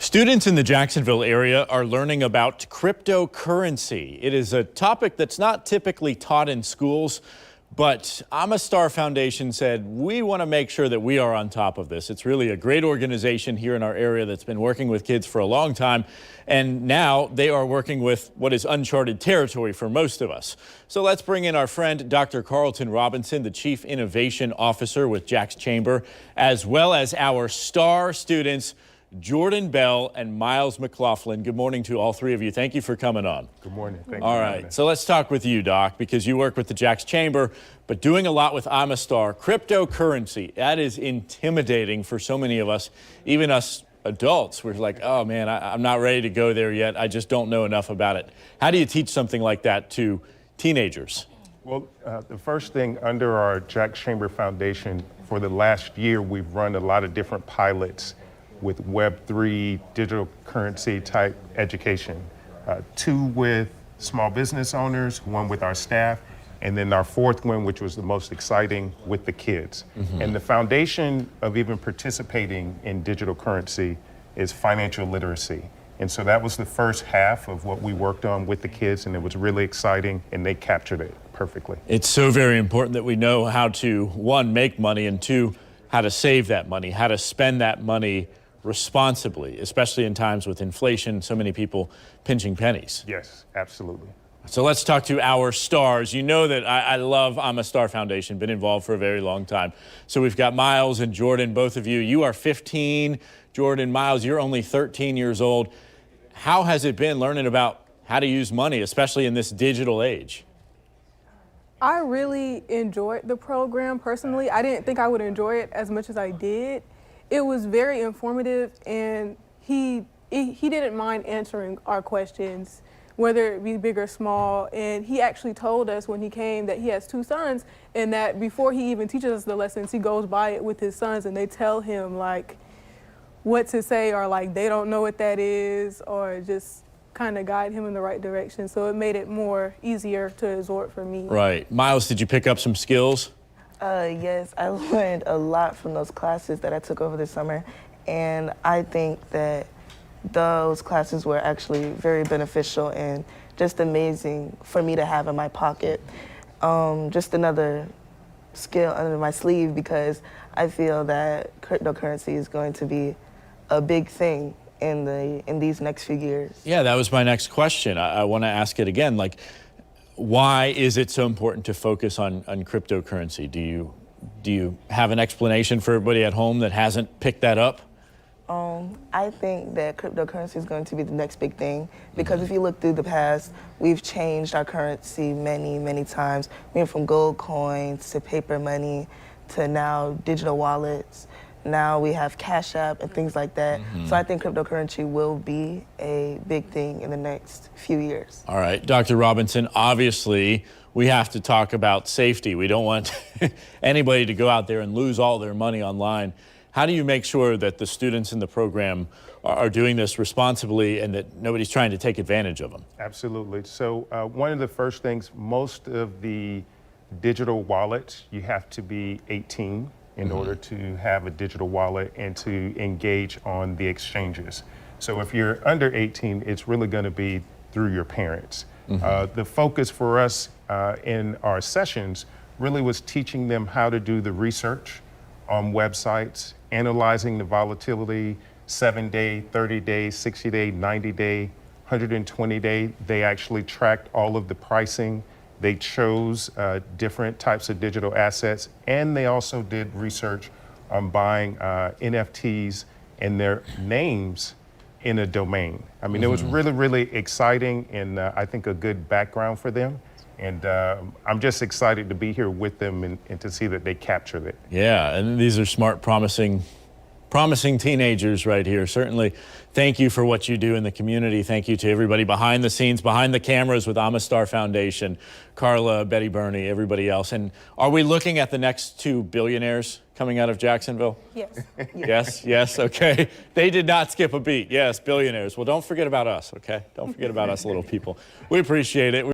Students in the Jacksonville area are learning about cryptocurrency. It is a topic that's not typically taught in schools, but Amastar Foundation said we want to make sure that we are on top of this. It's really a great organization here in our area that's been working with kids for a long time, and now they are working with what is uncharted territory for most of us. So let's bring in our friend Dr. Carlton Robinson, the Chief Innovation Officer with Jack's Chamber, as well as our star students Jordan Bell and Miles McLaughlin. Good morning to all three of you. Thank you for coming on. Good morning. Thank you. All right, so let's talk with you, Doc, because you work with the Jack's Chamber, but doing a lot with Amastar. Cryptocurrency, that is intimidating for so many of us, even us adults. We're like, oh man, I'm not ready to go there yet. I just don't know enough about it. How do you teach something like that to teenagers? Well, the first thing, under our Jack's Chamber Foundation, for the last year, we've run a lot of different pilots with Web3 digital currency type education. Two with small business owners, one with our staff, and then our fourth one, which was the most exciting, with the kids. And the foundation of even participating in digital currency is financial literacy. And so that was the first half of what we worked on with the kids, and it was really exciting, and they captured it perfectly. It's so very important that we know how to, one, make money, and two, how to save that money, how to spend that money responsibly, especially in times with inflation, so many people pinching pennies. Yes, absolutely. So let's talk to our stars. You know that I love Amastar Foundation, been involved for a very long time. So we've got Miles and Jordan, both of you. You are 15, Jordan. Miles, you're only 13 years old. How has it been learning about how to use money, especially in this digital age? I really enjoyed the program personally. I didn't think I would enjoy it as much as I did. It was very informative, and he didn't mind answering our questions, whether it be big or small. And he actually told us when he came that he has two sons, and that before he even teaches us the lessons, he goes by it with his sons, and they tell him like what to say, or like they don't know what that is, or just kind of guide him in the right direction. So it made it more easier to absorb for me. Right. Miles, did you pick up some skills? Yes, I learned a lot from those classes that I took over this summer, and I think that those classes were actually very beneficial and just amazing for me to have in my pocket. Just another skill under my sleeve, because I feel that cryptocurrency is going to be a big thing in these next few years. Yeah, that was my next question. I want to ask it again. Like, why is it so important to focus on cryptocurrency? Do you have an explanation for everybody at home that hasn't picked that up? I think that cryptocurrency is going to be the next big thing, because if you look through the past, we've changed our currency many, many times. We went from gold coins to paper money to now digital wallets. Now we have Cash App and things like that. So I think cryptocurrency will be a big thing in the next few years. All right, Dr. Robinson, obviously we have to talk about safety. We don't want anybody to go out there and lose all their money online. How do you make sure that the students in the program are doing this responsibly and that nobody's trying to take advantage of them? Absolutely. So one of the first things, most of the digital wallets, you have to be 18 in order to have a digital wallet and to engage on the exchanges. So if you're under 18, it's really going to be through your parents. The focus for us in our sessions really was teaching them how to do the research on websites, analyzing the volatility, 7-day, 30-day, 60-day, 90-day, 120-day. They actually tracked all of the pricing. They chose different types of digital assets, and they also did research on buying NFTs and their names in a domain. I mean, it was really, really exciting, and I think a good background for them. And I'm just excited to be here with them and to see that they captured it. Yeah, and these are smart, promising teenagers right here. Certainly, thank you for what you do in the community. Thank you to everybody behind the scenes, behind the cameras with Amastar Foundation, Carla, Betty Burney, everybody else. And are we looking at the next two billionaires coming out of Jacksonville? Yes. Yes, yes, okay. They did not skip a beat. Yes, billionaires. Well, don't forget about us, okay? Don't forget about us little people. We appreciate it.